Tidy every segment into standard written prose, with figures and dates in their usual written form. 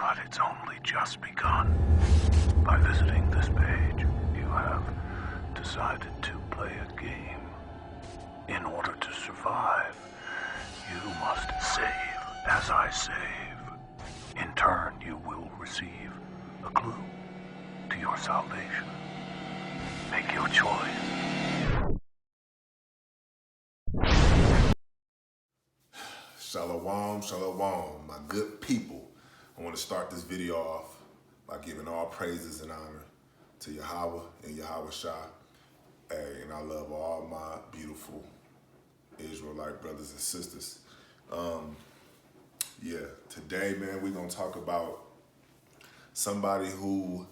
But it's only just begun. By visiting this page, you have decided to play a game. In order to survive, you must save as I save. In turn, you will receive a clue to your salvation. Make your choice. Shalom, shalom, my good people. I want to start this video off by giving all praises and honor to Yahweh and Yahawashi. Hey, and I love all my beautiful Israelite brothers and sisters. Today, man, we're going to talk about somebody who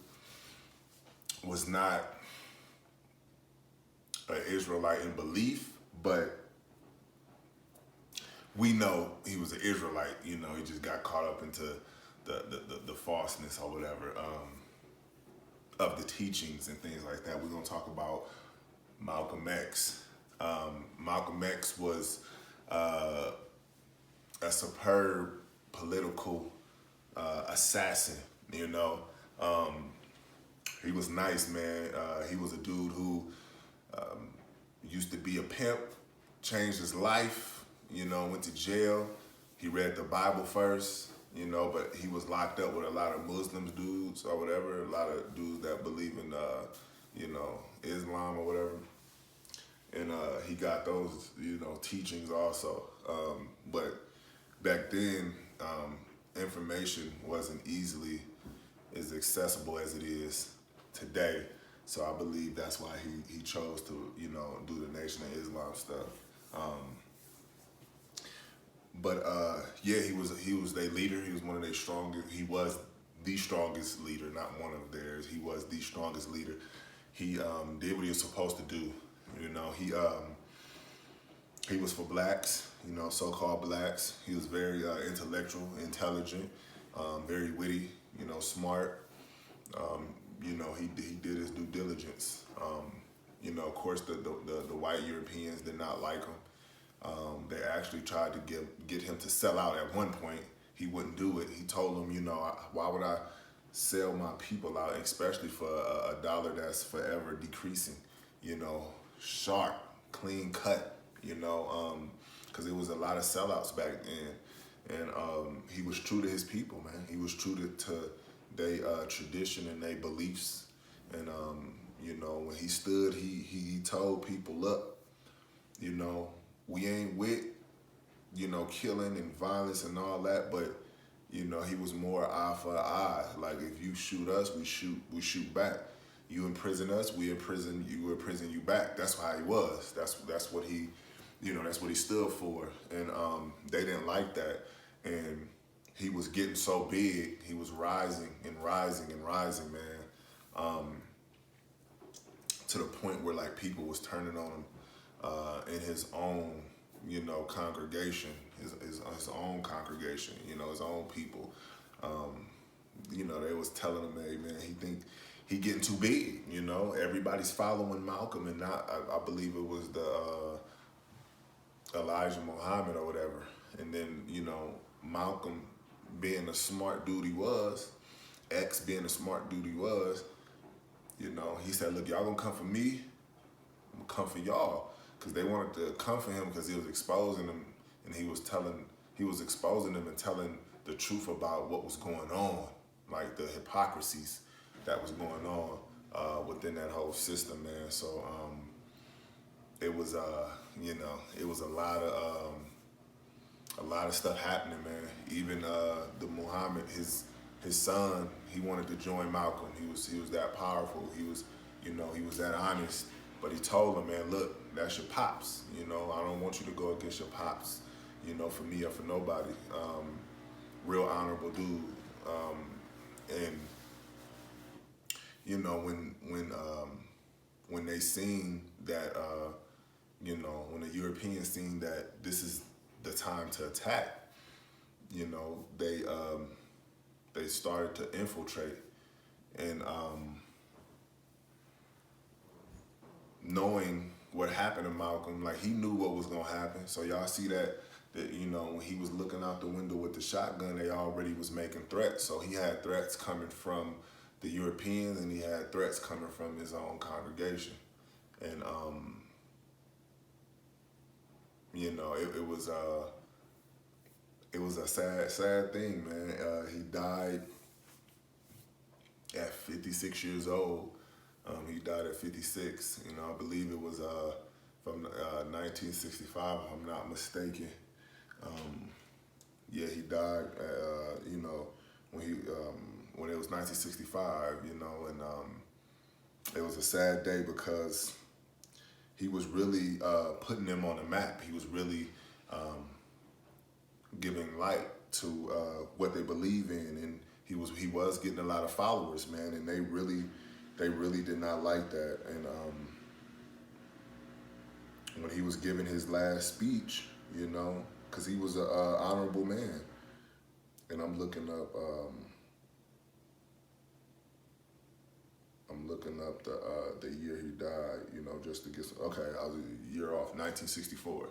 was not an Israelite in belief, but we know he was an Israelite. You know, he just got caught up into the falseness or whatever of the teachings and things like that. We're going to talk about Malcolm X. Malcolm X was a superb political assassin, you know. He was nice, man. He was a dude who used to be a pimp, changed his life, you know, went to jail. He read the Bible first, you know, but he was locked up with a lot of Muslim dudes or whatever, a lot of dudes that believe in, you know, Islam or whatever. And he got those, you know, teachings also. But back then, information wasn't easily as accessible as it is today. So I believe that's why he chose to, you know, do the Nation of Islam stuff. He was their leader. He was one of their strongest. He was the strongest leader, not one of theirs. He was the strongest leader. He did what he was supposed to do. You know, he was for blacks, you know, so-called blacks. He was very intellectual, intelligent, very witty, you know, smart. You know, he did his due diligence. You know, of course, the white Europeans did not like him. They actually tried to get him to sell out at one point. He wouldn't do it. He told them, you know, why would I sell my people out, especially for a dollar that's forever decreasing, you know, sharp, clean cut, you know, because it was a lot of sellouts back then. And he was true to his people, man. He was true to their tradition and their beliefs. And, you know, when he stood, he told people, look, you know, we ain't with, you know, killing and violence and all that, but, you know, he was more eye for eye. Like, if you shoot us, we shoot back. You imprison us, we imprison you back. That's how he was. That's what he, you know, that's what he stood for. And they didn't like that. And he was getting so big, he was rising and rising and rising, man. To the point where like people was turning on him in his own, you know, congregation, his own congregation, you know, his own people. You know, they was telling him, hey man, he think he getting too big, you know. Everybody's following Malcolm, and not, I believe it was the Elijah Muhammad or whatever. And then, you know, Malcolm being a smart dude he was, X being a smart dude he was, you know, he said, look, y'all gonna come for me, I'm gonna come for y'all. Because they wanted to come for him because he was exposing them, and he was exposing them and telling the truth about what was going on, like the hypocrisies that was going on within that whole system, man. So it was, you know, it was a lot of stuff happening, man. Even the Muhammad, his son, he wanted to join Malcolm. He was that powerful. He was, you know, he was that honest. But he told him, man, look, that's your pops. You know, I don't want you to go against your pops, you know, for me or for nobody. Real honorable dude. And, you know, when they seen that, you know, when the Europeans seen that this is the time to attack, you know, they started to infiltrate. And knowing what happened to Malcolm, like he knew what was gonna happen. So y'all see that that, you know, when he was looking out the window with the shotgun, they already was making threats. So he had threats coming from the Europeans, and he had threats coming from his own congregation. And you know, it was a sad thing, man. He died at 56 years old. He died at 56. You know, I believe it was from 1965, if I'm not mistaken. Yeah, he died. You know, when it was 1965. You know, and it was a sad day because he was really putting them on the map. He was really giving light to what they believe in, and he was getting a lot of followers, man, and they really did not like that. And when he was giving his last speech, you know, because he was an honorable man, and I'm looking up the year he died, you know, just to get some, okay, I was a year off, 1964.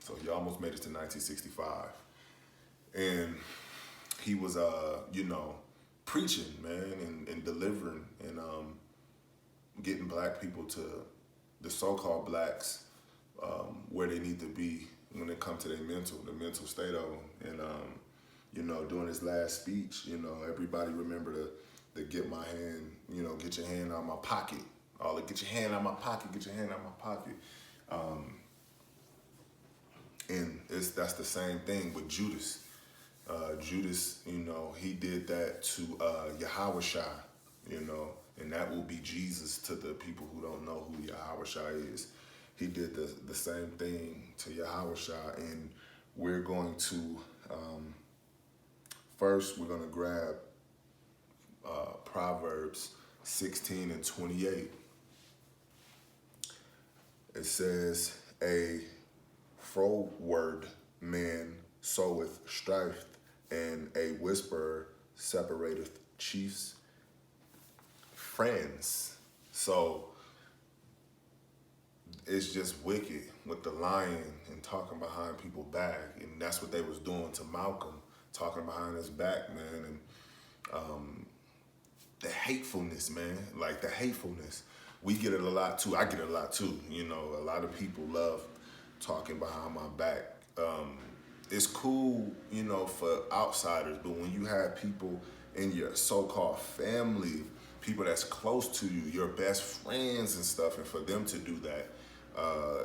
So he almost made it to 1965. And he was, you know, preaching, man, and delivering, and getting black people to, the so-called blacks, where they need to be when it comes to the mental state of them. And, you know, during his last speech, you know, everybody remember to get my hand, you know, get your hand out of my pocket. All the get your hand out of my pocket, get your hand out of my pocket. And that's the same thing with Judas. Judas, you know, he did that to Yahawashi, you know, and that will be Jesus to the people who don't know who Yahawashi is. He did the same thing to Yahawashi, and we're going to, first we're going to grab Proverbs 16 and 28. It says, a froward man soweth strife, and a whisperer separateth chiefs friends. So it's just wicked with the lying and talking behind people's back, and that's what they was doing to Malcolm, talking behind his back, man. And the hatefulness, man, like the hatefulness, we get it a lot too. I get it a lot too. You know, a lot of people love talking behind my back. It's cool, you know, for outsiders, but when you have people in your so-called family, people that's close to you, your best friends and stuff, and for them to do that,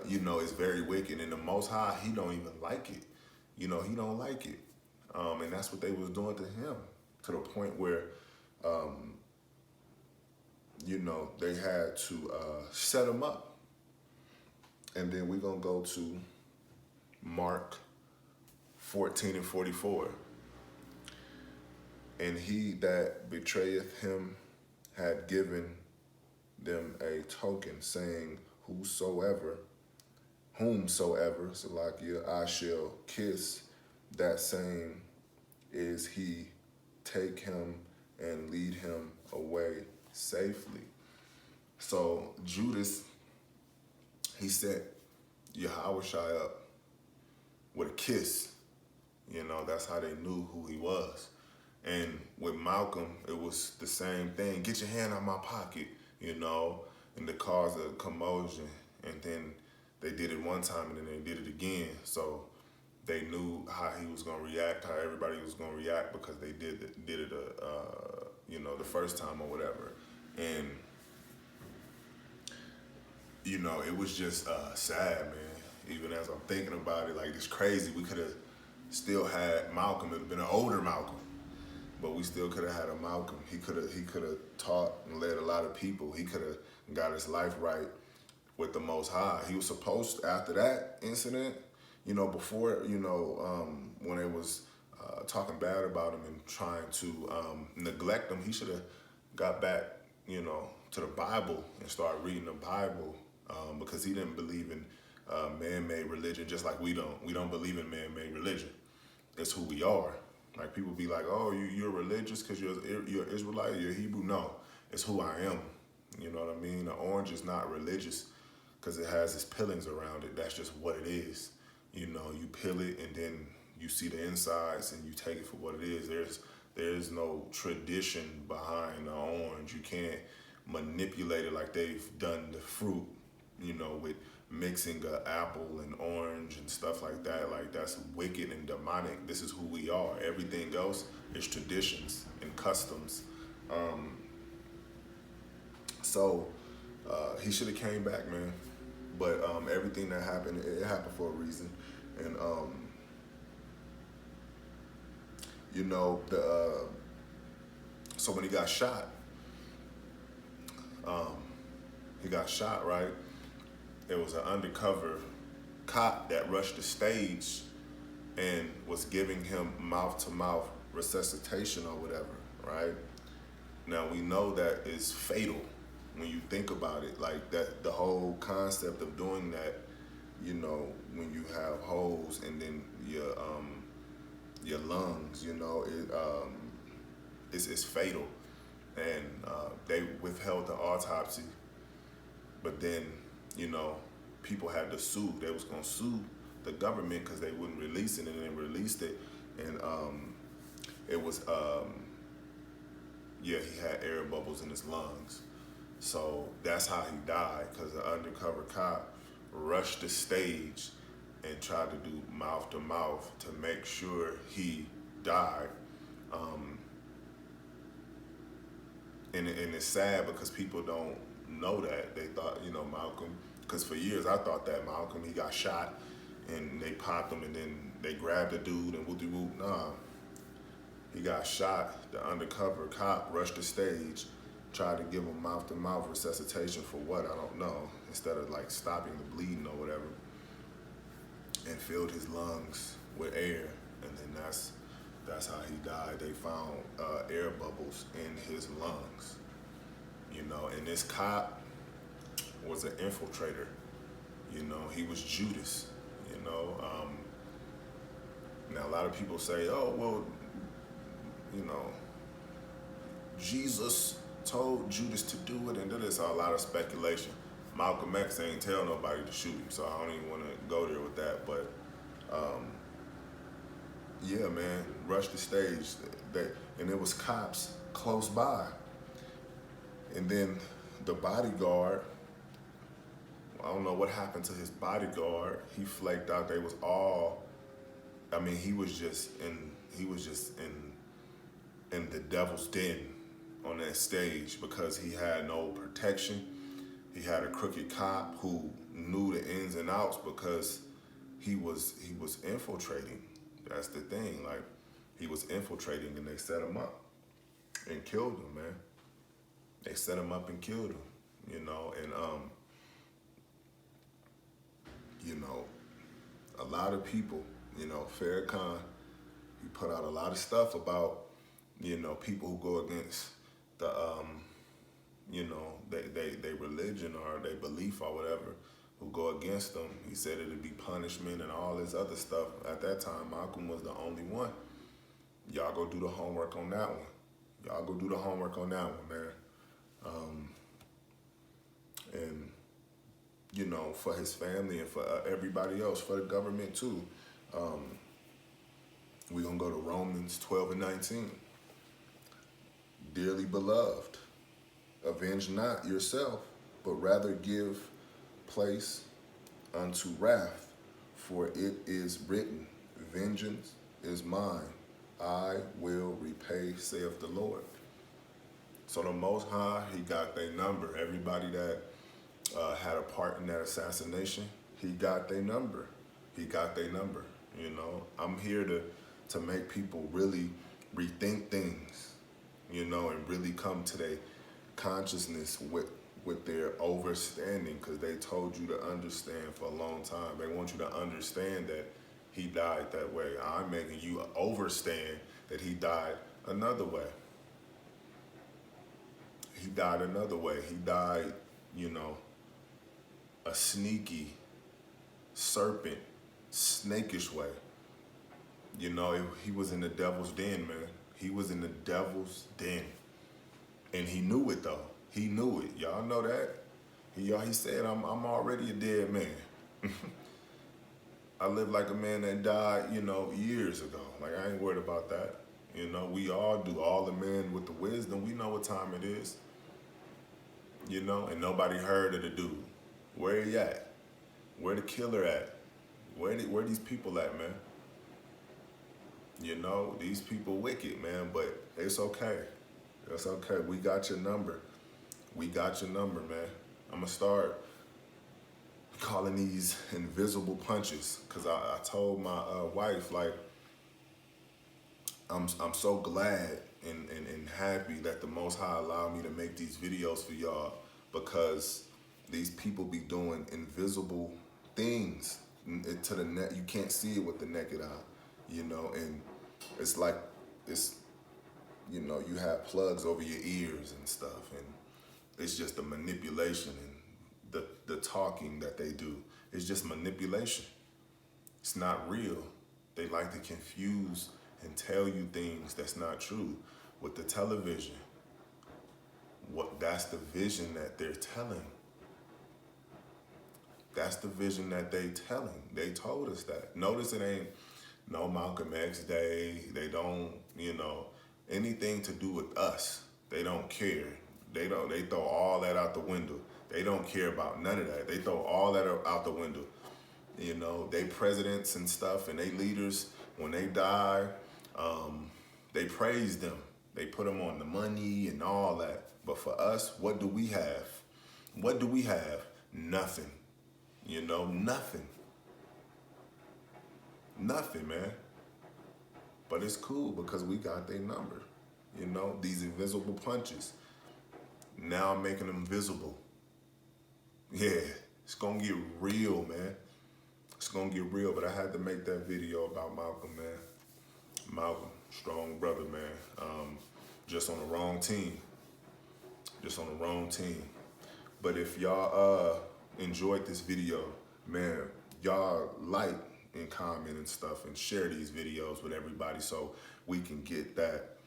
you know, it's very wicked. And the Most High, he don't even like it. You know, he don't like it. And that's what they was doing to him, to the point where, you know, they had to set him up. And then we're going to go to Mark 14 and 44. And he that betrayeth him had given them a token, saying, whomsoever, Salakia, I shall kiss, that same is he, take him and lead him away safely. So Judas, he set Yahawashi up with a kiss. You know, that's how they knew who he was. And with Malcolm, it was the same thing. Get your hand out of my pocket, you know, and to cause a commotion. And then they did it one time, and then they did it again. So they knew how he was gonna react, how everybody was gonna react, because they did it, you know, the first time or whatever. And you know, it was just sad, man. Even as I'm thinking about it, like, it's crazy. We could have still had Malcolm. It would have been an older Malcolm, but we still could have had a Malcolm. He could have taught and led a lot of people. He could have got his life right with the Most High. He was supposed, after that incident, you know, before, you know, when they was talking bad about him and trying to neglect him, he should have got back, you know, to the Bible and started reading the Bible, because he didn't believe in man-made religion, just like we don't. We don't believe in man-made religion. It's who we are. Like, people be like, oh, you're religious because you're Israelite, you're Hebrew. No, it's who I am. You know what I mean? The orange is not religious because it has its peelings around it. That's just what it is. You know, you peel it and then you see the insides and you take it for what it is. There's no tradition behind the orange. You can't manipulate it like they've done the fruit, you know, with mixing an apple and orange and stuff like that. Like, that's wicked and demonic. This is who we are. Everything else is traditions and customs. So he should have came back, man. But everything that happened, it happened for a reason. And you know, so when he got shot, right? It was an undercover cop that rushed the stage and was giving him mouth-to-mouth resuscitation or whatever, right? Now we know that is fatal when you think about it. Like, that, the whole concept of doing that, you know, when you have holes and then your lungs, you know, it's fatal. And they withheld the autopsy, but then, you know, people had to sue. They was gonna sue the government because they wouldn't release it, and they released it, and it was yeah, he had air bubbles in his lungs. So that's how he died, because the undercover cop rushed the stage and tried to do mouth to mouth to make sure he died. And it's sad because people don't know that. They thought, you know, Malcolm, because for years I thought that Malcolm, he got shot and they popped him and then they grabbed the dude and whoop-de-whoop. Nah, he got shot. The undercover cop rushed the stage, tried to give him mouth-to-mouth resuscitation for what, I don't know, instead of like stopping the bleeding or whatever, and filled his lungs with air, and then that's how he died. They found air bubbles in his lungs, you know, and this cop was an infiltrator, you know, he was Judas, you know. Now a lot of people say, oh, well, you know, Jesus told Judas to do it, and there's a lot of speculation. Malcolm X ain't tell nobody to shoot him, so I don't even want to go there with that, but yeah, man, rushed the stage, and there was cops close by. And then the bodyguard, I don't know what happened to his bodyguard. He flaked out. They was all, I mean, he was just in the devil's den on that stage because he had no protection. He had a crooked cop who knew the ins and outs because he was infiltrating. That's the thing, like, he was infiltrating, and they set him up and killed him, man. They set him up and killed him, you know, and you know, a lot of people, you know, Farrakhan, he put out a lot of stuff about, you know, people who go against the you know, they religion or their belief or whatever, who go against them. He said it'd be punishment and all this other stuff. At that time, Malcolm was the only one. Y'all go do the homework on that one. Y'all go do the homework on that one, man. And, you know, for his family and for everybody else, for the government too. We're gonna go to Romans 12 and 19. Dearly beloved, avenge not yourself, but rather give place unto wrath, for it is written, vengeance is mine, I will repay, saith the Lord. So the Most High, he got their number. Everybody that had a part in that assassination, he got their number. He got their number, you know. I'm here to make people really rethink things, you know, and really come to their consciousness with their overstanding, because they told you to understand for a long time. They want you to understand that he died that way. I'm making you overstand that he died another way. He died another way. He died, you know, a sneaky, serpent, snakish way. You know, he was in the devil's den, man. He was in the devil's den. And he knew it, though. He knew it. Y'all know that? He said, I'm already a dead man. I live like a man that died, you know, years ago. Like, I ain't worried about that. You know, we all do. All the men with the wisdom, we know what time it is. You know, and nobody heard of the dude. Where he at? Where the killer at? Where these people at, man? You know, these people wicked, man, but it's okay. It's okay. We got your number. We got your number, man. I'm gonna start calling these invisible punches, because I told my wife, like, I'm so glad and happy that the Most High allowed me to make these videos for y'all, because these people be doing invisible things to the net. You can't see it with the naked eye, you know, and it's like, it's, you know, you have plugs over your ears and stuff, and it's just the manipulation and the talking that they do. It's just manipulation. It's not real. They like to confuse and tell you things that's not true with the television. That's the vision that they're telling. That's the vision that they telling. They told us that. Notice it ain't no Malcolm X Day. They don't, you know, anything to do with us. They don't care. They throw all that out the window. They don't care about none of that. They throw all that out the window. You know, they presidents and stuff and they leaders, when they die, they praise them. They put them on the money and all that. But for us, what do we have? What do we have? Nothing. You know, nothing. Nothing, man. But it's cool because we got their number. You know, these invisible punches. Now I'm making them visible. Yeah, it's gonna get real, man. It's gonna get real, but I had to make that video about Malcolm, man. Malcolm, strong brother, man. Just on the wrong team. Just on the wrong team. But if y'all enjoyed this video, man, y'all like and comment and stuff and share these videos with everybody so we can get that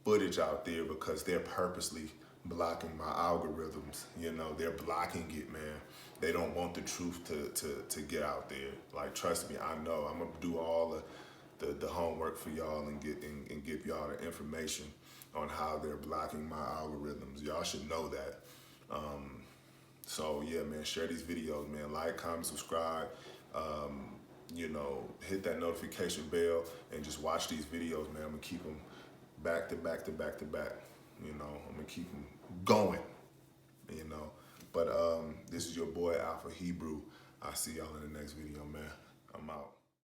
footage out there, because they're purposely blocking my algorithms. You know, they're blocking it, man. They don't want the truth to get out there. Like, trust me, I know. I'm gonna do all the homework for y'all and give y'all the information on how they're blocking my algorithms. Y'all should know that. So yeah, man, share these videos, man. Like, comment, subscribe. You know, hit that notification bell and just watch these videos, man. I'm gonna keep them back to back to back to back. You know, I'm gonna keep them going. You know, but this is your boy AlphaHebrew. I'll see y'all in the next video, man. I'm out.